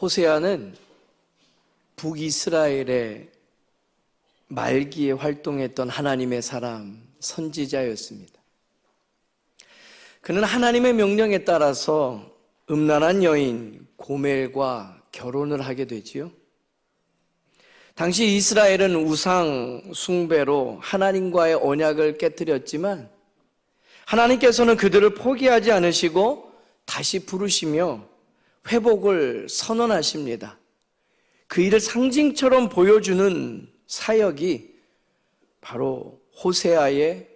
호세아는 북이스라엘의 말기에 활동했던 하나님의 사람, 선지자였습니다. 그는 하나님의 명령에 따라서 음란한 여인 고멜과 결혼을 하게 되지요. 당시 이스라엘은 우상 숭배로 하나님과의 언약을 깨뜨렸지만 하나님께서는 그들을 포기하지 않으시고 다시 부르시며 회복을 선언하십니다. 그 일을 상징처럼 보여주는 사역이 바로 호세아의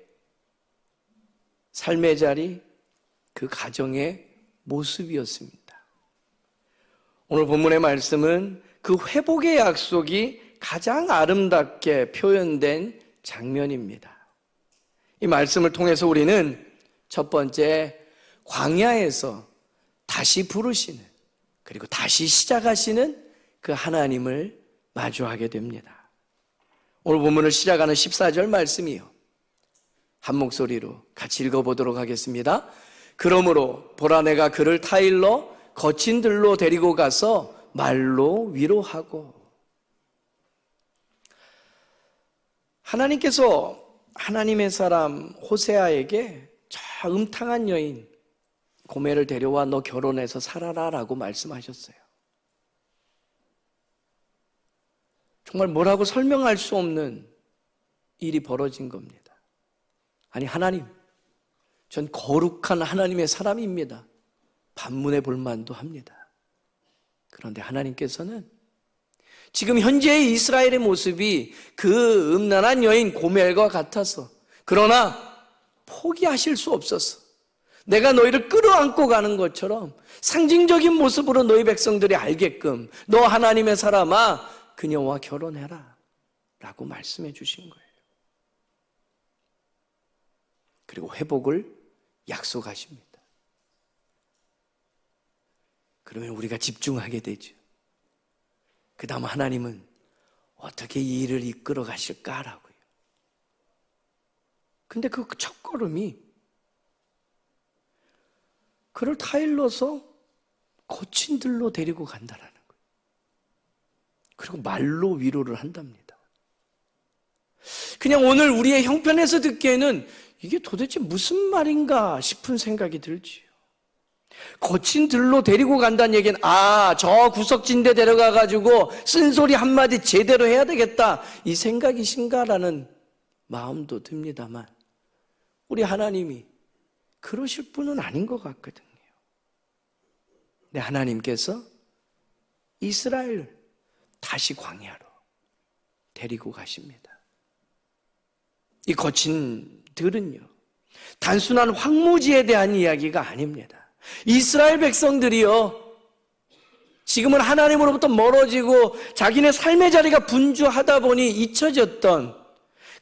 삶의 자리, 그 가정의 모습이었습니다. 오늘 본문의 말씀은 그 회복의 약속이 가장 아름답게 표현된 장면입니다. 이 말씀을 통해서 우리는 첫 번째, 광야에서 다시 부르시는, 그리고 다시 시작하시는 그 하나님을 마주하게 됩니다. 오늘 본문을 시작하는 14절 말씀이요, 한 목소리로 같이 읽어보도록 하겠습니다. 그러므로 보라, 내가 그를 타일러 거친 들로 데리고 가서 말로 위로하고. 하나님께서 하나님의 사람 호세아에게 저 음탕한 여인 고멜을 데려와 너 결혼해서 살아라 라고 말씀하셨어요. 정말 뭐라고 설명할 수 없는 일이 벌어진 겁니다. 아니, 하나님, 전 거룩한 하나님의 사람입니다. 반문해 볼 만도 합니다. 그런데 하나님께서는 지금 현재의 이스라엘의 모습이 그 음란한 여인 고멜과 같아서, 그러나 포기하실 수 없었어. 내가 너희를 끌어안고 가는 것처럼 상징적인 모습으로 너희 백성들이 알게끔 너 하나님의 사람아 그녀와 결혼해라 라고 말씀해 주신 거예요. 그리고 회복을 약속하십니다. 그러면 우리가 집중하게 되죠. 그 다음 하나님은 어떻게 이 일을 이끌어 가실까라고요. 근데 그 첫걸음이 그를 타일러서 거친 들로 데리고 간다라는 거예요. 그리고 말로 위로를 한답니다. 그냥 오늘 우리의 형편에서 듣기에는 이게 도대체 무슨 말인가 싶은 생각이 들지요. 거친 들로 데리고 간다는 얘기는 저 구석진데 데려가가지고 쓴소리 한마디 제대로 해야 되겠다 이 생각이신가라는 마음도 듭니다만 우리 하나님이 그러실 분은 아닌 것 같거든요. 네, 하나님께서 이스라엘을 다시 광야로 데리고 가십니다. 이 거친 들은요, 단순한 황무지에 대한 이야기가 아닙니다. 이스라엘 백성들이요, 지금은 하나님으로부터 멀어지고 자기네 삶의 자리가 분주하다 보니 잊혀졌던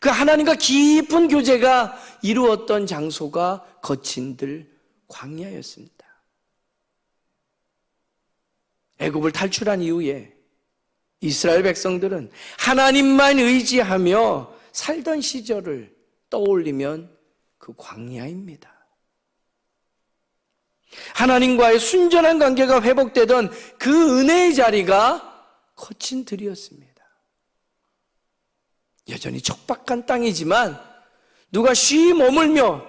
그 하나님과 깊은 교제가 이루었던 장소가 거친 들 광야였습니다. 애굽을 탈출한 이후에 이스라엘 백성들은 하나님만 의지하며 살던 시절을 떠올리면 그 광야입니다. 하나님과의 순전한 관계가 회복되던 그 은혜의 자리가 거친 들이었습니다. 여전히 척박한 땅이지만 누가 쉬 머물며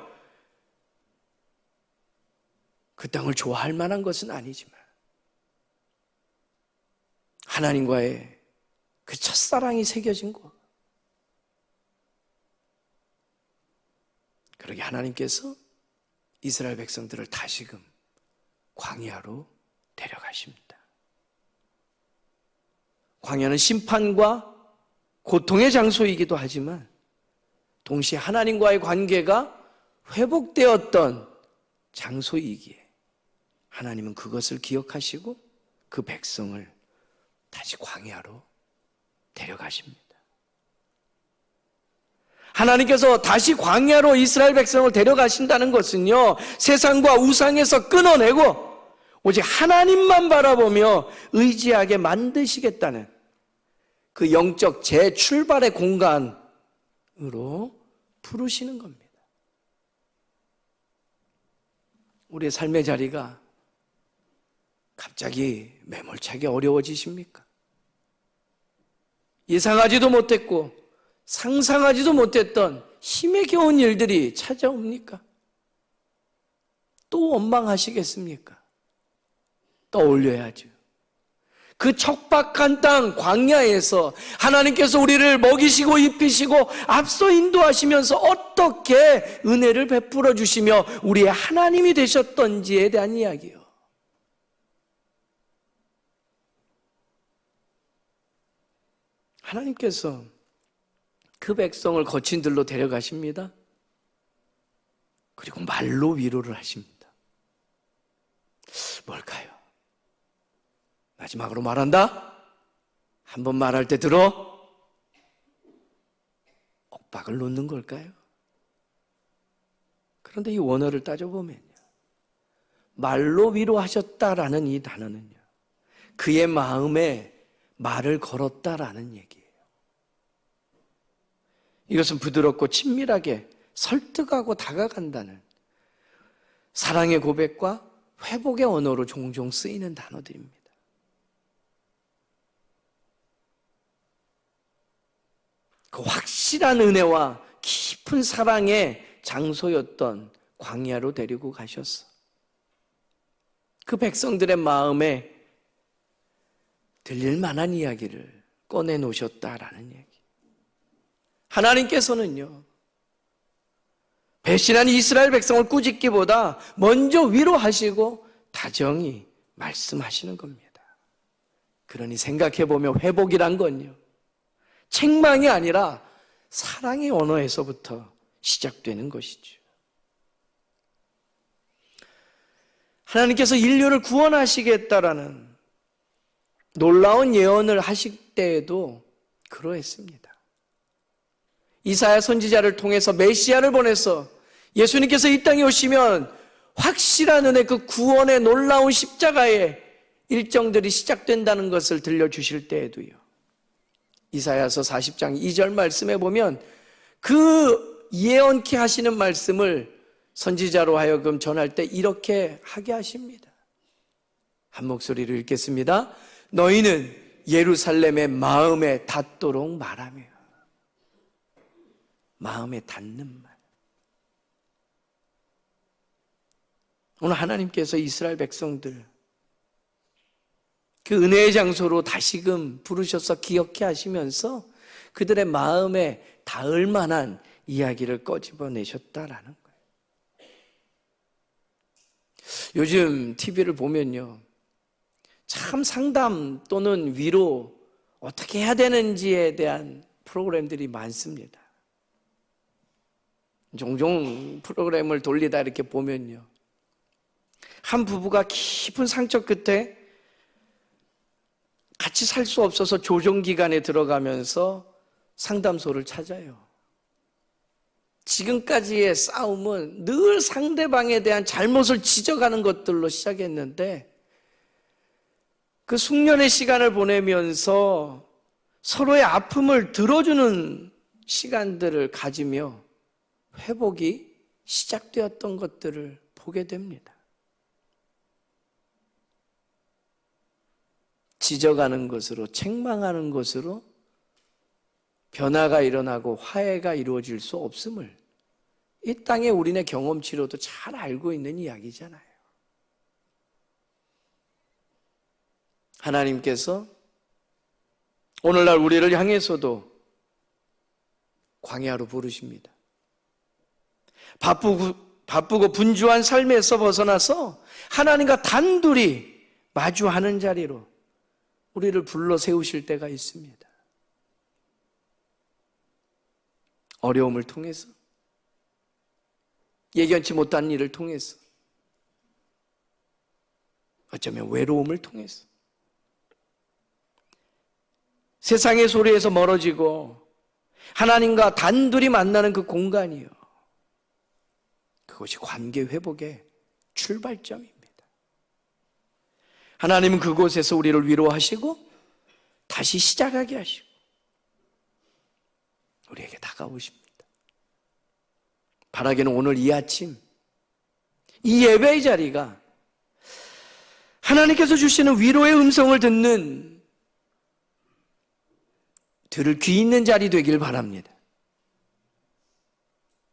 그 땅을 좋아할 만한 것은 아니지만 하나님과의 그 첫사랑이 새겨진 곳, 그러게 하나님께서 이스라엘 백성들을 다시금 광야로 데려가십니다. 광야는 심판과 고통의 장소이기도 하지만 동시에 하나님과의 관계가 회복되었던 장소이기에 하나님은 그것을 기억하시고 그 백성을 다시 광야로 데려가십니다. 하나님께서 다시 광야로 이스라엘 백성을 데려가신다는 것은요, 세상과 우상에서 끊어내고 오직 하나님만 바라보며 의지하게 만드시겠다는 그 영적 재출발의 공간으로 부르시는 겁니다. 우리의 삶의 자리가 갑자기 매몰차게 어려워지십니까? 예상하지도 못했고 상상하지도 못했던 힘에 겨운 일들이 찾아옵니까? 또 원망하시겠습니까? 떠올려야죠. 그 척박한 땅 광야에서 하나님께서 우리를 먹이시고 입히시고 앞서 인도하시면서 어떻게 은혜를 베풀어 주시며 우리의 하나님이 되셨던지에 대한 이야기요. 하나님께서 그 백성을 거친 들로 데려가십니다. 그리고 말로 위로를 하십니다. 뭘까요? 마지막으로 말한다? 한 번 말할 때 들어? 옥박을 놓는 걸까요? 그런데 이 원어를 따져보면요, 말로 위로하셨다라는 이 단어는요, 그의 마음에 말을 걸었다라는 얘기예요. 이것은 부드럽고 친밀하게 설득하고 다가간다는 사랑의 고백과 회복의 언어로 종종 쓰이는 단어들입니다. 그 확실한 은혜와 깊은 사랑의 장소였던 광야로 데리고 가셨어. 그 백성들의 마음에 들릴 만한 이야기를 꺼내놓으셨다라는 얘기. 하나님께서는요, 배신한 이스라엘 백성을 꾸짖기보다 먼저 위로하시고 다정히 말씀하시는 겁니다. 그러니 생각해보면 회복이란 건요, 책망이 아니라 사랑의 언어에서부터 시작되는 것이죠. 하나님께서 인류를 구원하시겠다라는 놀라운 예언을 하실 때에도 그러했습니다. 이사야 선지자를 통해서 메시아를 보내서 예수님께서 이 땅에 오시면 확실한 은혜, 그 구원의 놀라운 십자가의 일정들이 시작된다는 것을 들려주실 때에도요, 이사야서 40장 2절 말씀에 보면 그 예언케 하시는 말씀을 선지자로 하여금 전할 때 이렇게 하게 하십니다. 한 목소리로 읽겠습니다. 너희는 예루살렘의 마음에 닿도록 말하며. 마음에 닿는 말. 오늘 하나님께서 이스라엘 백성들 그 은혜의 장소로 다시금 부르셔서 기억해 하시면서 그들의 마음에 닿을 만한 이야기를 꺼집어내셨다라는 거예요. 요즘 TV를 보면요, 참 상담 또는 위로 어떻게 해야 되는지에 대한 프로그램들이 많습니다. 종종 프로그램을 돌리다 이렇게 보면요, 한 부부가 깊은 상처 끝에 같이 살 수 없어서 조정기간에 들어가면서 상담소를 찾아요. 지금까지의 싸움은 늘 상대방에 대한 잘못을 지적하는 것들로 시작했는데, 그 숙련의 시간을 보내면서 서로의 아픔을 들어주는 시간들을 가지며 회복이 시작되었던 것들을 보게 됩니다. 지적하는 것으로, 책망하는 것으로 변화가 일어나고 화해가 이루어질 수 없음을 이 땅의 우리네 경험치로도 잘 알고 있는 이야기잖아요. 하나님께서 오늘날 우리를 향해서도 광야로 부르십니다. 바쁘고 분주한 삶에서 벗어나서 하나님과 단둘이 마주하는 자리로 우리를 불러 세우실 때가 있습니다. 어려움을 통해서, 예견치 못한 일을 통해서, 어쩌면 외로움을 통해서, 세상의 소리에서 멀어지고 하나님과 단둘이 만나는 그 공간이요, 그것이 관계 회복의 출발점입니다. 하나님은 그곳에서 우리를 위로하시고 다시 시작하게 하시고 우리에게 다가오십니다. 바라기는 오늘 이 아침 이 예배의 자리가 하나님께서 주시는 위로의 음성을 들을 귀 있는 자리 되길 바랍니다.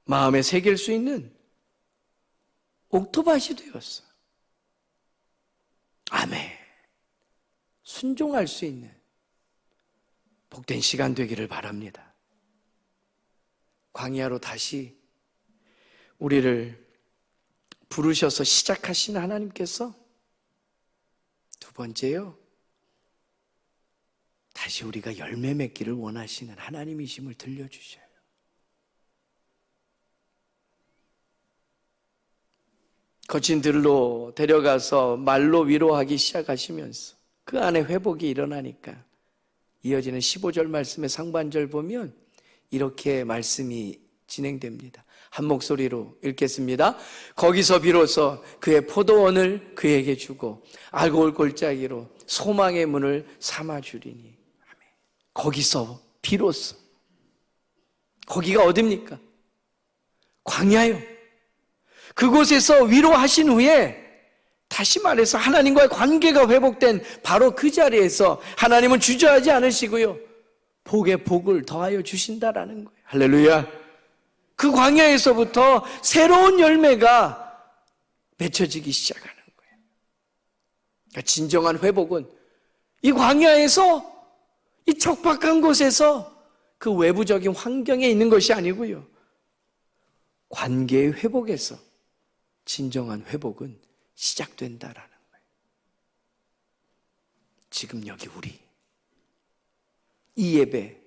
마음에 새길 수 있는 옥토밭이 되었어. 아멘. 순종할 수 있는 복된 시간 되기를 바랍니다. 광야로 다시 우리를 부르셔서 시작하신 하나님께서 두 번째요, 다시 우리가 열매 맺기를 원하시는 하나님이심을 들려주셔요. 거친 들로 데려가서 말로 위로하기 시작하시면서 그 안에 회복이 일어나니까 이어지는 15절 말씀의 상반절 보면 이렇게 말씀이 진행됩니다. 한 목소리로 읽겠습니다. 거기서 비로소 그의 포도원을 그에게 주고 알고 올 골짜기로 소망의 문을 삼아주리니. 아멘. 거기서 비로소. 거기가 어딥니까? 광야요. 그곳에서 위로하신 후에 다시 말해서 하나님과의 관계가 회복된 바로 그 자리에서 하나님은 주저하지 않으시고요, 복에 복을 더하여 주신다라는 거예요. 할렐루야. 그 광야에서부터 새로운 열매가 맺혀지기 시작하는 거예요. 그러니까 진정한 회복은 이 광야에서, 이 척박한 곳에서 그 외부적인 환경에 있는 것이 아니고요, 관계의 회복에서 진정한 회복은 시작된다라는 거예요. 지금 여기 우리 이 예배,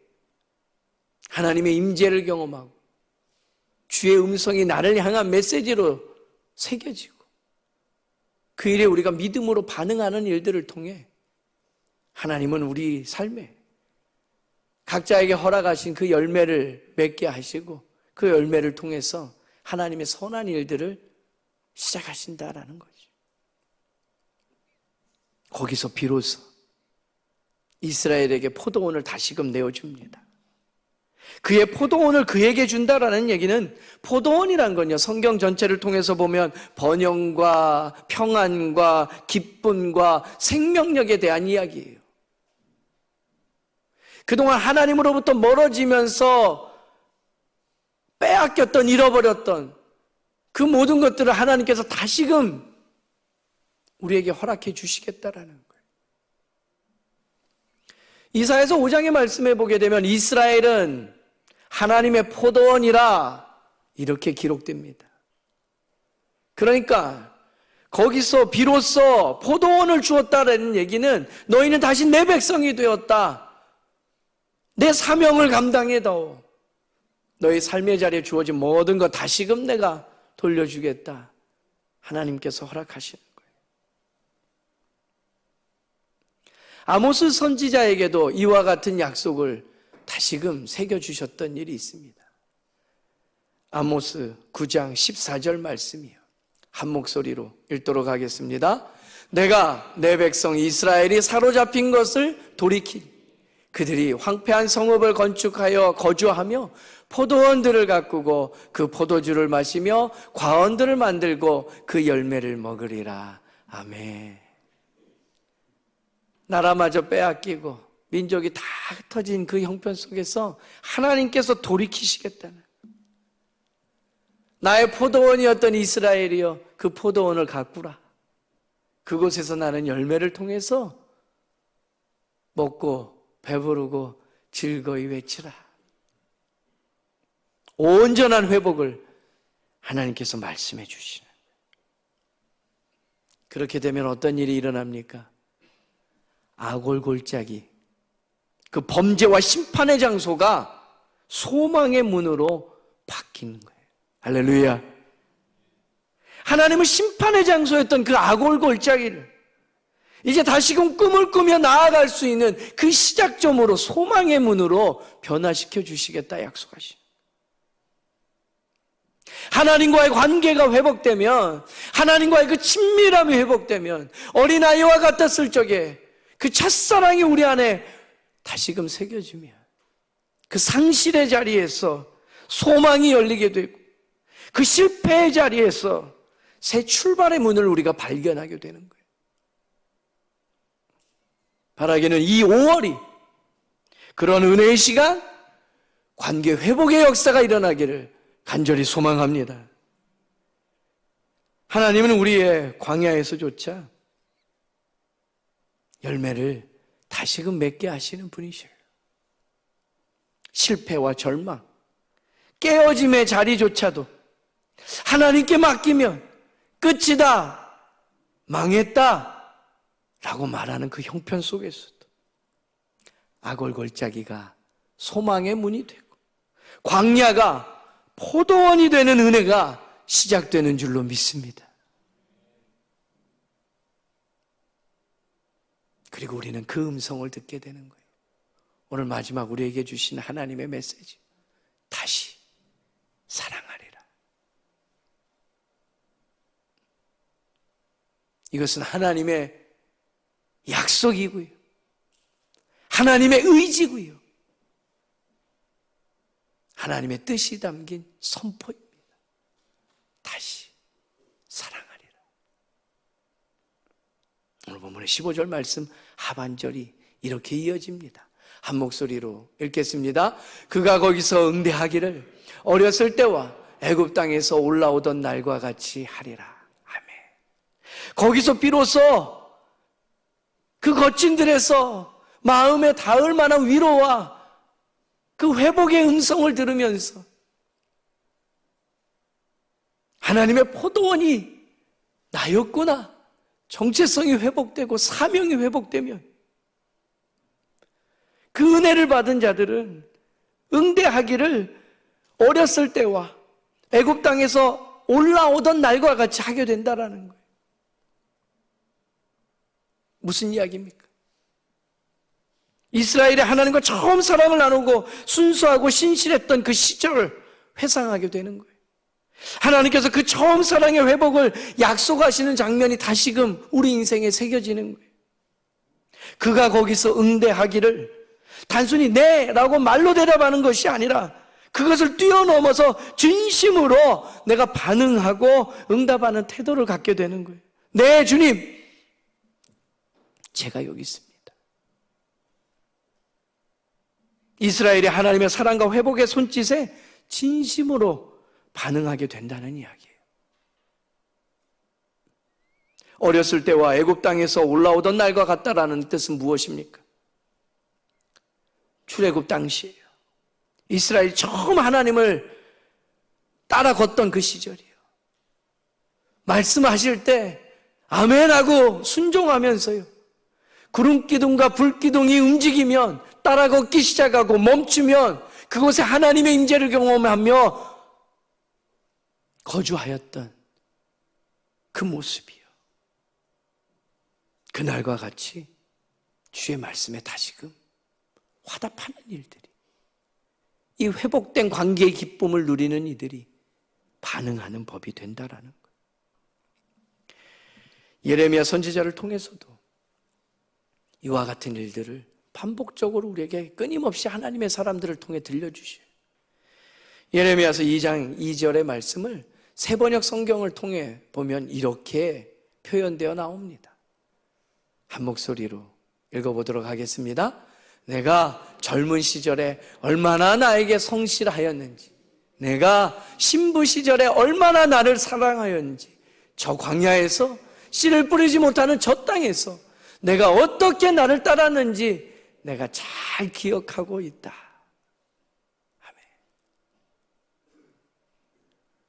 하나님의 임재를 경험하고 주의 음성이 나를 향한 메시지로 새겨지고 그 일에 우리가 믿음으로 반응하는 일들을 통해 하나님은 우리 삶에 각자에게 허락하신 그 열매를 맺게 하시고 그 열매를 통해서 하나님의 선한 일들을 시작하신다라는 거죠. 거기서 비로소 이스라엘에게 포도원을 다시금 내어줍니다. 그의 포도원을 그에게 준다라는 얘기는, 포도원이란 건요, 성경 전체를 통해서 보면 번영과 평안과 기쁨과 생명력에 대한 이야기예요. 그동안 하나님으로부터 멀어지면서 빼앗겼던, 잃어버렸던 그 모든 것들을 하나님께서 다시금 우리에게 허락해 주시겠다라는 거예요. 이사야서 5장의 말씀에 보게 되면 이스라엘은 하나님의 포도원이라 이렇게 기록됩니다. 그러니까 거기서 비로소 포도원을 주었다라는 얘기는 너희는 다시 내 백성이 되었다, 내 사명을 감당해다오, 너희 삶의 자리에 주어진 모든 것 다시금 내가 돌려주겠다, 하나님께서 허락하시는 거예요. 아모스 선지자에게도 이와 같은 약속을 다시금 새겨주셨던 일이 있습니다. 아모스 9장 14절 말씀이요, 한 목소리로 읽도록 하겠습니다. 내가 내 백성 이스라엘이 사로잡힌 것을 돌이키니 그들이 황폐한 성읍을 건축하여 거주하며 포도원들을 가꾸고 그 포도주를 마시며 과원들을 만들고 그 열매를 먹으리라. 아멘. 나라마저 빼앗기고 민족이 다 흩어진 그 형편 속에서 하나님께서 돌이키시겠다는, 나의 포도원이었던 이스라엘이여 그 포도원을 가꾸라. 그곳에서 나는 열매를 통해서 먹고 배부르고 즐거이 외치라. 온전한 회복을 하나님께서 말씀해 주시는 거예요. 그렇게 되면 어떤 일이 일어납니까? 아골 골짜기, 그 범죄와 심판의 장소가 소망의 문으로 바뀌는 거예요. 할렐루야. 하나님은 심판의 장소였던 그 아골 골짜기를 이제 다시금 꿈을 꾸며 나아갈 수 있는 그 시작점으로, 소망의 문으로 변화시켜 주시겠다 약속하신, 하나님과의 관계가 회복되면, 하나님과의 그 친밀함이 회복되면, 어린아이와 같았을 적에 그 첫사랑이 우리 안에 다시금 새겨지면 그 상실의 자리에서 소망이 열리게 되고 그 실패의 자리에서 새 출발의 문을 우리가 발견하게 되는 거예요. 바라기는 이 5월이 그런 은혜의 시간, 관계 회복의 역사가 일어나기를 간절히 소망합니다. 하나님은 우리의 광야에서조차 열매를 다시금 맺게 하시는 분이셔요. 실패와 절망, 깨어짐의 자리조차도 하나님께 맡기면 끝이다, 망했다 라고 말하는 그 형편 속에서도 아골골짜기가 소망의 문이 되고 광야가 포도원이 되는 은혜가 시작되는 줄로 믿습니다. 그리고 우리는 그 음성을 듣게 되는 거예요. 오늘 마지막 우리에게 주신 하나님의 메시지, 다시 사랑하리라. 이것은 하나님의 약속이고요, 하나님의 의지고요, 하나님의 뜻이 담긴 선포입니다. 다시 사랑하리라. 오늘 본문의 15절 말씀 하반절이 이렇게 이어집니다. 한 목소리로 읽겠습니다. 그가 거기서 응대하기를 어렸을 때와 애굽 땅에서 올라오던 날과 같이 하리라. 아멘. 거기서 비로소 그 거친 들에서 마음에 닿을 만한 위로와 그 회복의 음성을 들으면서 하나님의 포도원이 나였구나, 정체성이 회복되고 사명이 회복되면 그 은혜를 받은 자들은 응대하기를 어렸을 때와 애굽 땅에서 올라오던 날과 같이 하게 된다라는 거예요. 무슨 이야기입니까? 이스라엘이 하나님과 처음 사랑을 나누고 순수하고 신실했던 그 시절을 회상하게 되는 거예요. 하나님께서 그 처음 사랑의 회복을 약속하시는 장면이 다시금 우리 인생에 새겨지는 거예요. 그가 거기서 응대하기를 단순히 네 라고 말로 대답하는 것이 아니라 그것을 뛰어넘어서 진심으로 내가 반응하고 응답하는 태도를 갖게 되는 거예요. 네, 주님, 제가 여기 있습니다. 이스라엘이 하나님의 사랑과 회복의 손짓에 진심으로 반응하게 된다는 이야기예요. 어렸을 때와 애굽 땅에서 올라오던 날과 같다라는 뜻은 무엇입니까? 출애굽 당시예요. 이스라엘이 처음 하나님을 따라 걷던 그 시절이에요. 말씀하실 때 아멘하고 순종하면서요, 구름기둥과 불기둥이 움직이면 따라 걷기 시작하고 멈추면 그곳에 하나님의 임재를 경험하며 거주하였던 그 모습이요, 그날과 같이 주의 말씀에 다시금 화답하는 일들이, 이 회복된 관계의 기쁨을 누리는 이들이 반응하는 법이 된다라는 거예요. 예레미야 선지자를 통해서도 이와 같은 일들을 반복적으로 우리에게 끊임없이 하나님의 사람들을 통해 들려주셔요. 예레미야서 2장 2절의 말씀을 세번역 성경을 통해 보면 이렇게 표현되어 나옵니다. 한 목소리로 읽어보도록 하겠습니다. 내가 젊은 시절에 얼마나 나에게 성실하였는지, 내가 신부 시절에 얼마나 나를 사랑하였는지, 저 광야에서 씨를 뿌리지 못하는 저 땅에서 내가 어떻게 나를 따랐는지 내가 잘 기억하고 있다. 아멘.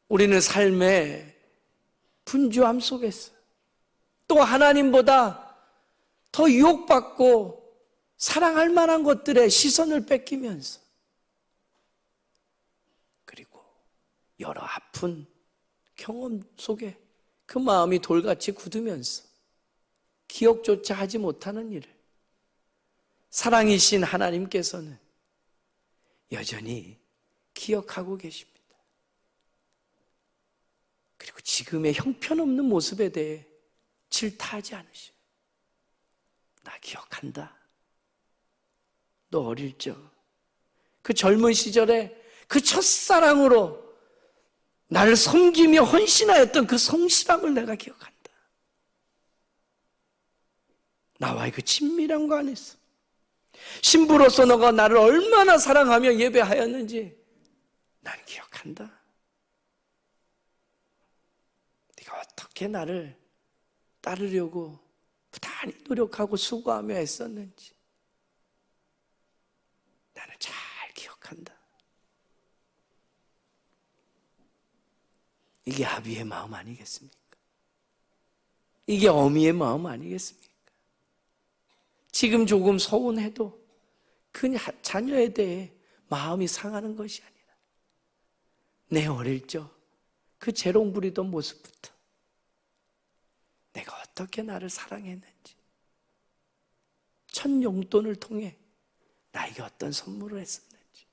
우리는 삶의 분주함 속에서 또 하나님보다 더 유혹받고 사랑할 만한 것들에 시선을 뺏기면서, 그리고 여러 아픈 경험 속에 그 마음이 돌같이 굳으면서 기억조차 하지 못하는 일을 사랑이신 하나님께서는 여전히 기억하고 계십니다. 그리고 지금의 형편없는 모습에 대해 질타하지 않으셔요. 나 기억한다. 너 어릴 적, 그 젊은 시절에 그 첫사랑으로 나를 섬기며 헌신하였던 그 성실함을 내가 기억한다. 나와의 그 친밀한 관계에서 신부로서 너가 나를 얼마나 사랑하며 예배하였는지 난 기억한다. 네가 어떻게 나를 따르려고 부단히 노력하고 수고하며 애썼는지 나는 잘 기억한다. 이게 아비의 마음 아니겠습니까? 이게 어미의 마음 아니겠습니까? 지금 조금 서운해도 그 자녀에 대해 마음이 상하는 것이 아니라 내 어릴 적 그 재롱 부리던 모습부터 내가 어떻게 나를 사랑했는지, 첫 용돈을 통해 나에게 어떤 선물을 했었는지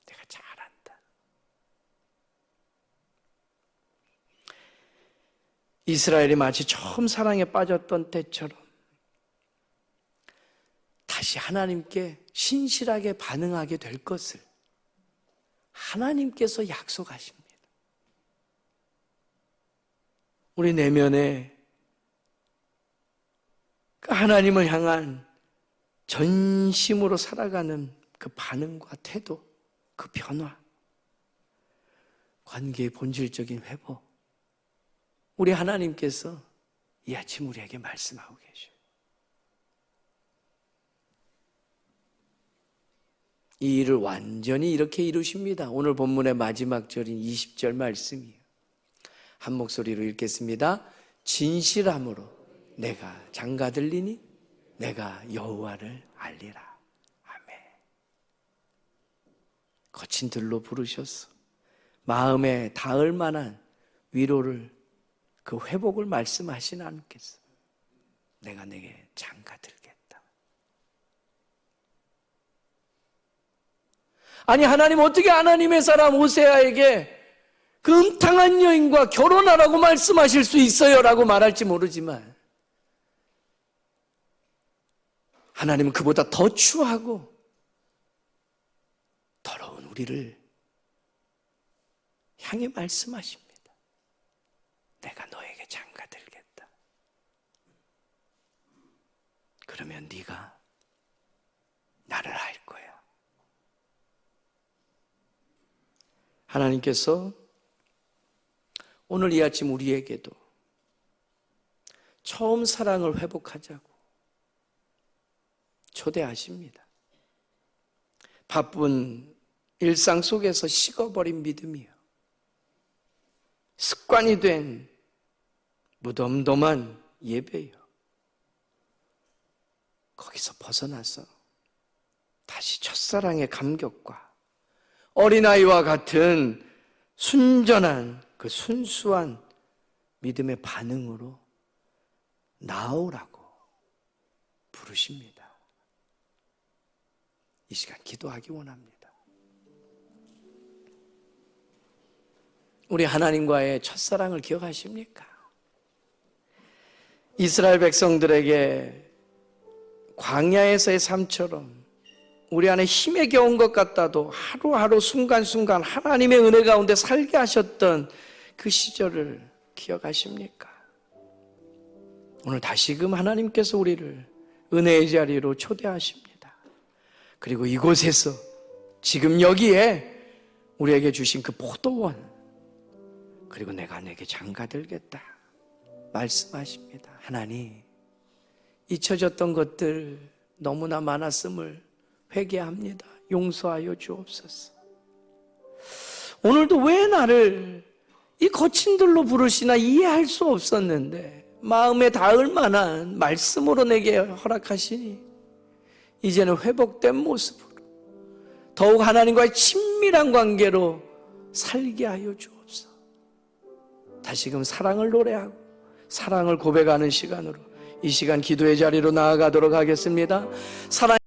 내가 잘 안다. 이스라엘이 마치 처음 사랑에 빠졌던 때처럼 다시 하나님께 신실하게 반응하게 될 것을 하나님께서 약속하십니다. 우리 내면에 그 하나님을 향한 전심으로 살아가는 그 반응과 태도, 그 변화, 관계의 본질적인 회복, 우리 하나님께서 이 아침 우리에게 말씀하고 계셔요. 이 일을 완전히 이렇게 이루십니다. 오늘 본문의 마지막 절인 20절 말씀이에요. 한 목소리로 읽겠습니다. 진실함으로 내가 장가들리니 내가 여호와를 알리라. 아멘. 거친 들로 부르셔서 마음에 닿을 만한 위로를, 그 회복을 말씀하신 하나님께서 내가 내게 장가들겠다. 아니, 하나님 어떻게 하나님의 사람 호세아에게 그 음탕한 여인과 결혼하라고 말씀하실 수 있어요? 라고 말할지 모르지만 하나님은 그보다 더 추하고 더러운 우리를 향해 말씀하십니다. 내가 너에게 장가들겠다. 그러면 네가 나를 알 거야. 하나님께서 오늘 이 아침 우리에게도 처음 사랑을 회복하자고 초대하십니다. 바쁜 일상 속에서 식어버린 믿음이요, 습관이 된 무덤덤한 예배요, 거기서 벗어나서 다시 첫사랑의 감격과 어린아이와 같은 순전한 그 순수한 믿음의 반응으로 나오라고 부르십니다. 이 시간 기도하기 원합니다. 우리 하나님과의 첫사랑을 기억하십니까? 이스라엘 백성들에게 광야에서의 삶처럼 우리 안에 힘에 겨운 것 같다도 하루하루 순간순간 하나님의 은혜 가운데 살게 하셨던 그 시절을 기억하십니까? 오늘 다시금 하나님께서 우리를 은혜의 자리로 초대하십니다. 그리고 이곳에서 지금 여기에 우리에게 주신 그 포도원, 그리고 내가 내게 장가들겠다 말씀하십니다. 하나님, 잊혀졌던 것들 너무나 많았음을 회개합니다. 용서하여 주옵소서. 오늘도 왜 나를 이 거친 들로 부르시나 이해할 수 없었는데 마음에 닿을 만한 말씀으로 내게 허락하시니 이제는 회복된 모습으로 더욱 하나님과의 친밀한 관계로 살게 하여 주옵소서. 다시금 사랑을 노래하고 사랑을 고백하는 시간으로 이 시간 기도의 자리로 나아가도록 하겠습니다. 사랑